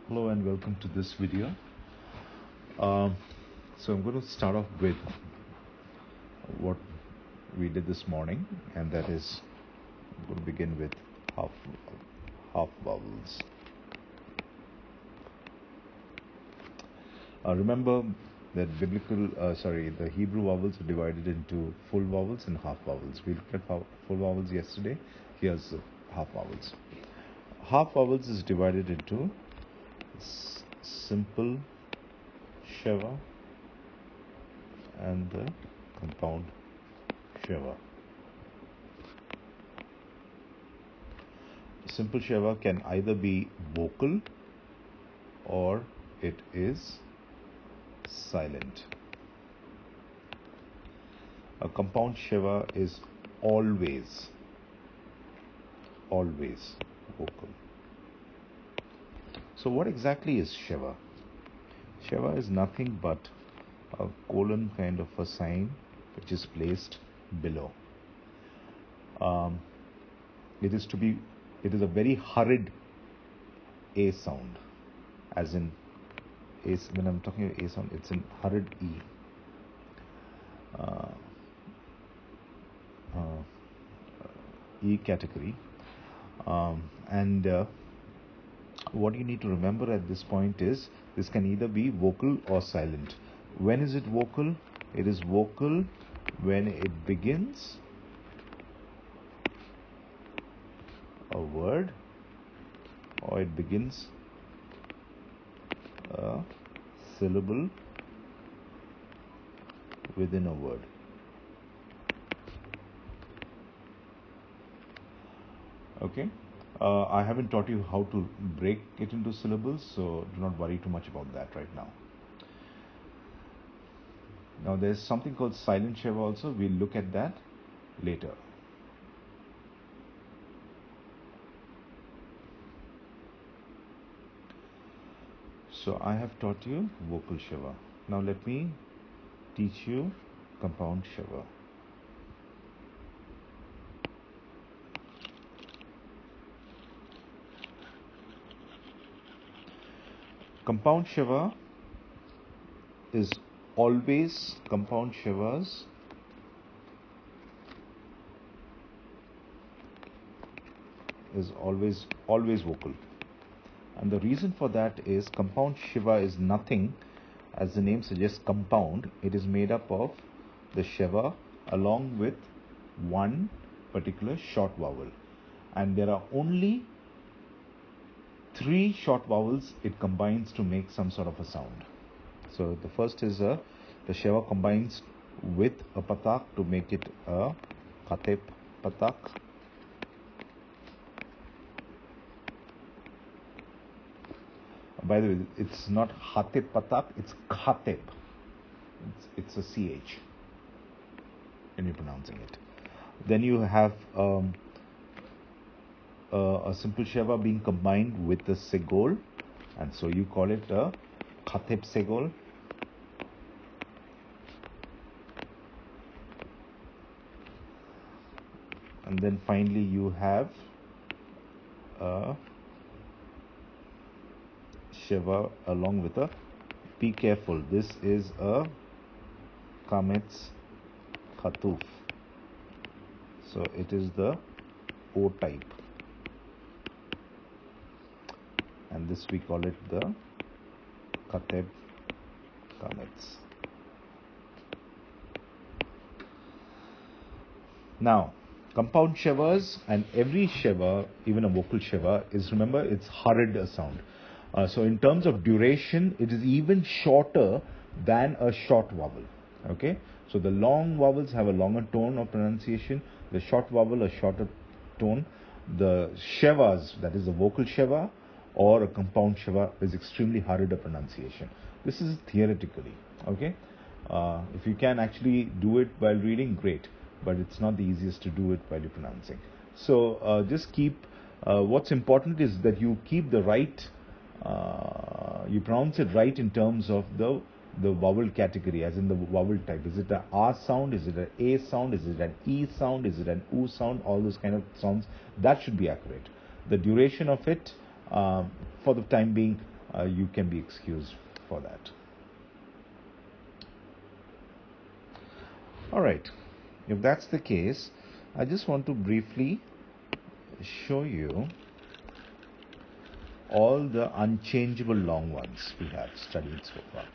Hello and welcome to this video. So I'm going to start off with what we did this morning, and that is I'm going to begin with half vowels. Remember that the Hebrew vowels are divided into full vowels and half vowels. We looked at full vowels yesterday. Here's half vowels. Half vowels is divided into simple sheva and the compound sheva. Simple sheva can either be vocal or it is silent. A compound sheva is always vocal. So what exactly is sheva? Sheva is nothing but a colon kind of a sign which is placed below. It is a very hurried A sound, as in when I'm talking about A sound, it's in hurried E. E category. What you need to remember at this point is this can either be vocal or silent. When is it vocal? It is vocal when it begins a word or it begins a syllable within a word. Okay. I haven't taught you how to break it into syllables, so do not worry too much about that right now. Now there's something called silent sheva also. We'll look at that later. So I have taught you vocal sheva. Now let me teach you compound sheva. Compound sheva is always compound shevas is always vocal. And the reason for that is compound sheva is nothing, as the name suggests, compound. It is made up of the sheva along with one particular short vowel. And there are only 3 short vowels it combines to make some sort of a sound. So the first is the sheva combines with a patak to make it a khatep patak. By the way, it's not hatep patak, it's khatep. It's a ch when you're pronouncing it. Then you have a simple sheva being combined with the segol, and so you call it a khatep segol. And then finally you have a sheva along with a, be careful, this is a kametz khatuf, so it is the O type, and this we call it the khateb kametz. Now compound shevas, and every sheva, even a vocal sheva, is, remember, it's hurried a sound. So in terms of duration, it is even shorter than a short vowel. Okay, so the long vowels have a longer tone of pronunciation, the short vowel a shorter tone. The shevas, that is a vocal sheva or a compound sheva, is extremely hurried a pronunciation. This is theoretically. Okay, if you can actually do it while reading, great, but it's not the easiest to do it while you're pronouncing. So just keep, what's important is that you keep the right, you pronounce it right in terms of the vowel category, as in the vowel type. Is it an R sound? Is it an A sound? Is it an E sound? Is it an U sound? All those kind of sounds, that should be accurate. The duration of it, for the time being, you can be excused for that. Alright, if that's the case, I just want to briefly show you all the unchangeable long ones we have studied so far.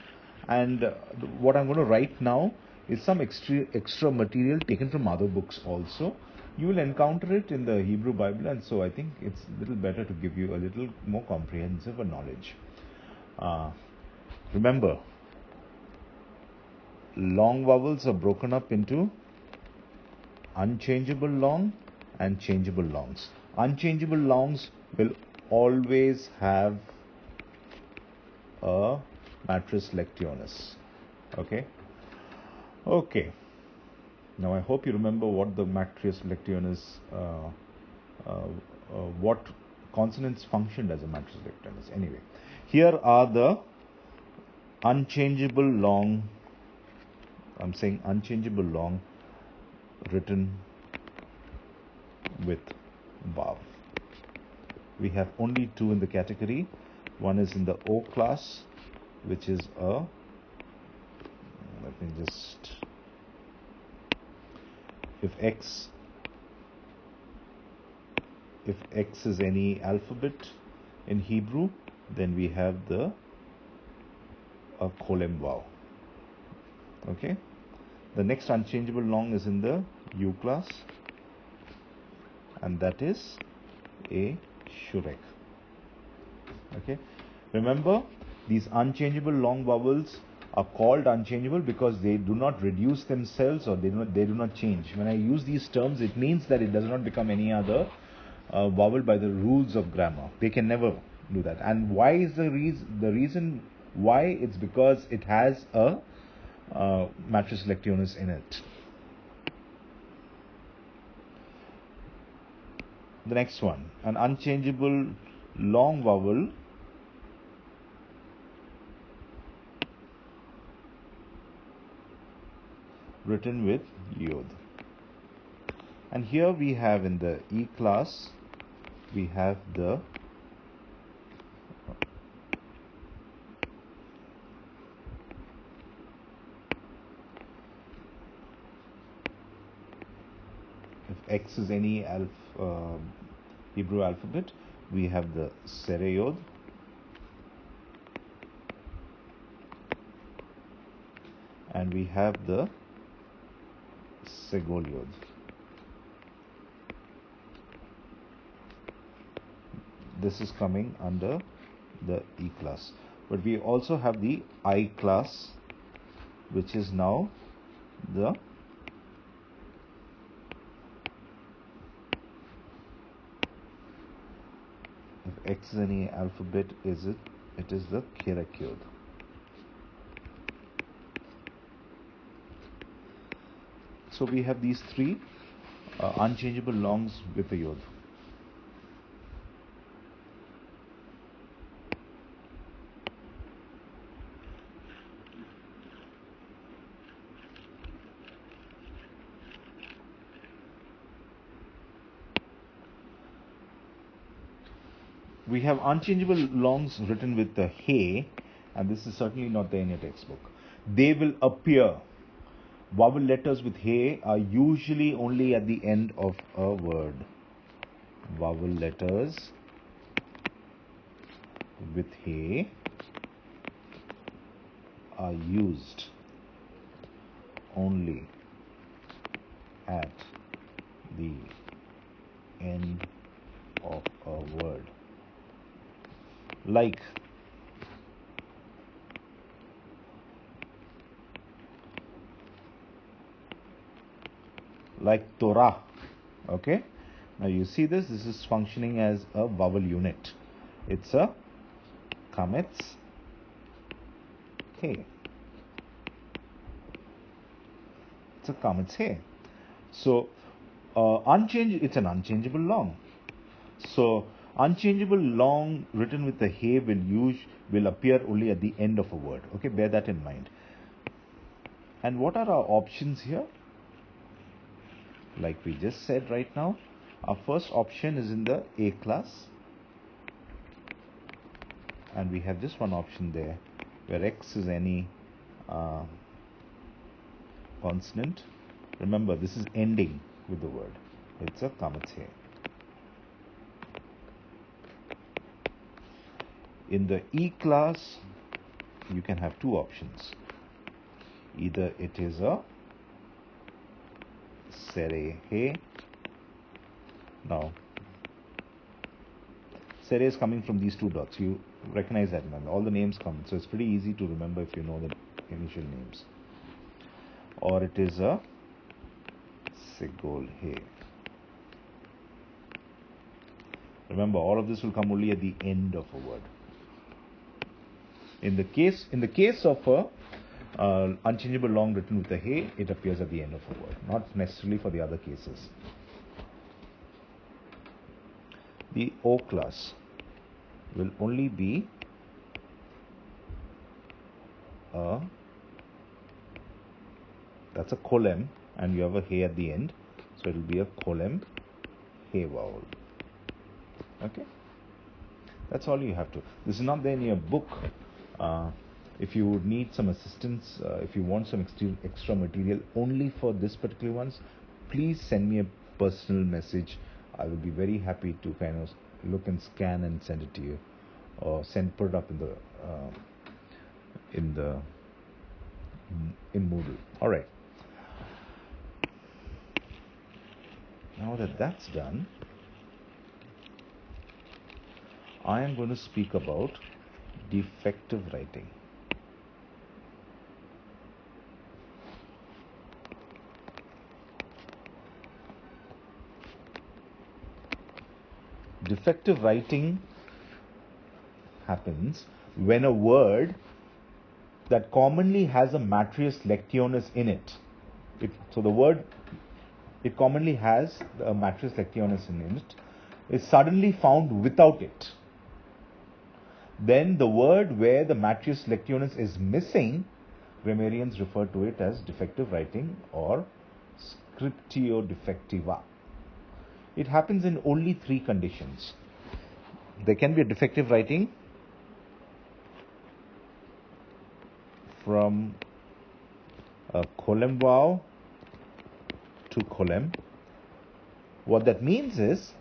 And what I'm going to write now is some extra material taken from other books also. You will encounter it in the Hebrew Bible, and so I think it's a little better to give you a little more comprehensive knowledge. Remember, long vowels are broken up into unchangeable long and changeable longs. Unchangeable longs will always have a matrix lectionis. Okay. Now I hope you remember what the matrix lectionis, what consonants functioned as a matrix lectionis. Anyway, here are the unchangeable long. I'm saying unchangeable long written with vowel. We have only two in the category. One is in the O class, which is a, let me just, if X is any alphabet in Hebrew, then we have a kolem vowel. Okay. The next unchangeable long is in the U class, and that is a shurek. Okay. Remember, these unchangeable long vowels are called unchangeable because they do not reduce themselves, or they do not change. When I use these terms, it means that it does not become any other vowel by the rules of grammar. They can never do that. And why is the reason why? It's because it has a matrix lectionis in it. The next one, an unchangeable long vowel written with yod. And here we have in the E class, we have the if X is any Hebrew alphabet, we have the sereyod, and we have the segoliod. This is coming under the E class. But we also have the I class, which is now the if X is any alphabet, it is the kerakyod. So we have these three unchangeable longs with a yod. We have unchangeable longs written with the hey, and this is certainly not there in your textbook. They will appear. Vowel letters with hey are usually only at the end of a word. Vowel letters with hey are used only at the end of a word. Like Torah. Okay, now you see this is functioning as a vowel unit. It's a kametz hey. It's a kametz hey. So it's an unchangeable long. So unchangeable long written with the hey will appear only at the end of a word. Okay, bear that in mind. And what are our options here? Like we just said right now, our first option is in the A class. and we have just one option there where X is any consonant. Remember, this is ending with the word. It's a kamatse. In the E class, you can have two options. Either it is a sere he. Now, sere is coming from these two dots. You recognize that, man. All the names come. So it's pretty easy to remember if you know the initial names. Or it is a segol he. Remember, all of this will come only at the end of a word. In the case of a unchangeable long written with a he, it appears at the end of a word, not necessarily for the other cases. The O class will only be that's a kolem, and you have a he at the end, so it will be a kolem he vowel. Okay, that's all you have to. This is not there in your book. If you need some assistance, if you want some extra material only for this particular ones, please send me a personal message. I will be very happy to kind of look and scan and send it to you, or put it up in Moodle. All right. Now that that's done, I am going to speak about defective writing. Defective writing happens when a word that commonly has a matrius lectionis in it. So the word it commonly has a matrius lectionis in it is suddenly found without it. Then the word where the matrius lectionis is missing, grammarians refer to it as defective writing or scriptio defectiva. It happens in only three conditions. There can be a defective writing from a kolem vowel to kolem. What that means is,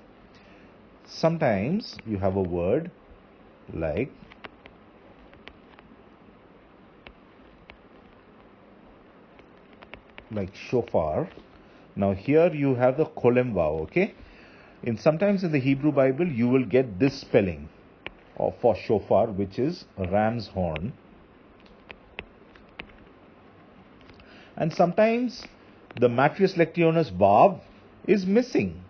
sometimes you have a word like shofar. Now here you have the kolem vowel, okay? Sometimes in the Hebrew Bible you will get this spelling for shofar, which is ram's horn. And sometimes the matrius lectionis vav is missing,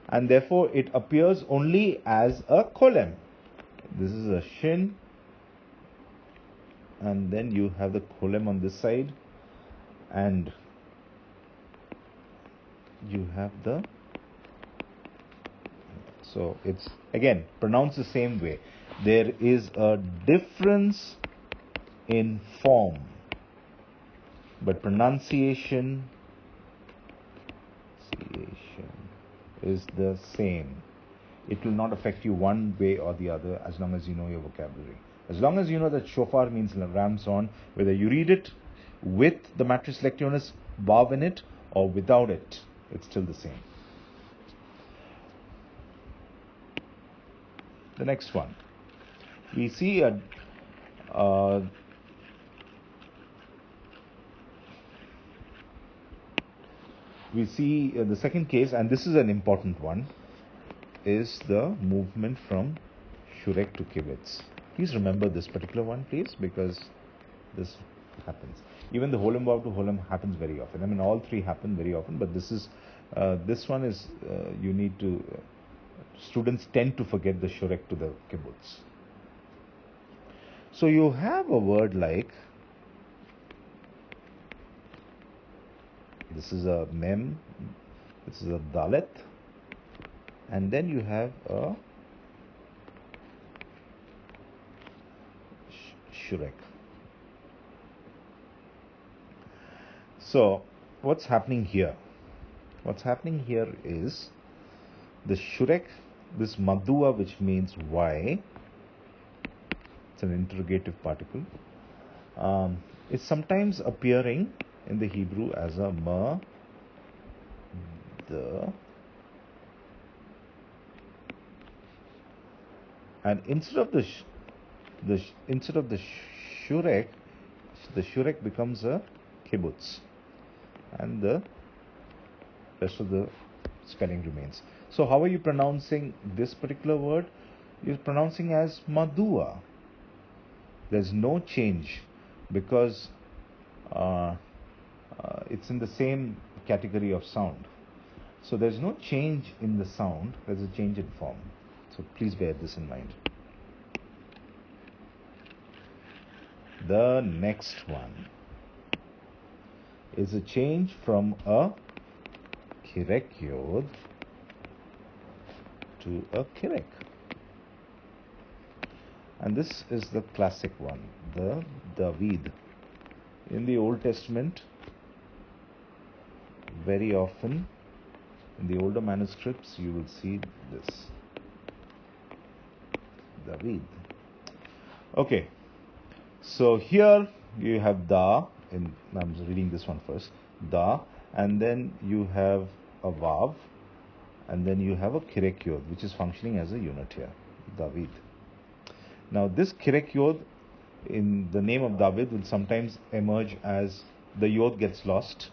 and therefore it appears only as a kolem. This is a shin, and then you have the kolem on this side, and you have the, so it's again pronounced the same way. There is a difference in form, but pronunciation is the same. It will not affect you one way or the other as long as you know your vocabulary. As long as you know that shofar means ram's horn, whether you read it with the matrius lectionis vav in it or without it, it's still the same. The next one, we see the second case, and this is an important one, is the movement from shurek to kibitz. Please remember this particular one, please, because this happens. Even the holem vav to holem happens very often. I mean, all three happen very often, but this one is you need to. Students tend to forget the shurek to the kibbutz. So you have a word like, this is a mem, this is a dalet, and then you have a shurek. So what's happening here? What's happening here is the shurek, this madua, which means why, It's an interrogative particle. It's sometimes appearing in the Hebrew as a ma, the, and instead of the shurek, the shurek becomes a kibbutz, and the rest of the spelling remains. So how are you pronouncing this particular word? You're pronouncing as madua. There's no change because it's in the same category of sound. So there's no change in the sound, there's a change in form. So please bear this in mind. The next one is a change from a kirek yod to a kirek. And this is the classic one, the David. In the Old Testament, very often in the older manuscripts, you will see this, David. Okay, so here you have da, I'm reading this one first, da, and then you have a vav, and then you have a kirek yod, which is functioning as a unit here, David. Now this kirek yod in the name of David will sometimes emerge as the yod gets lost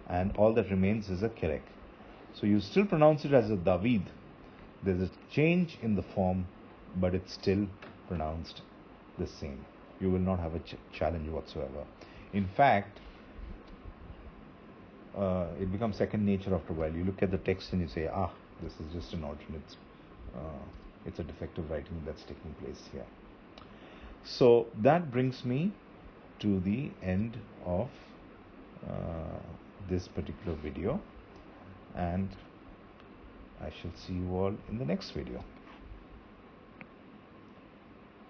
and all that remains is a kirek. So you still pronounce it as a David. There's a change in the form, but it's still pronounced the same. You will not have a challenge whatsoever. In fact, it becomes second nature after a while. You look at the text and you say, this is just an alternate. It's a defective writing that's taking place here. So that brings me to the end of this particular video, and I shall see you all in the next video.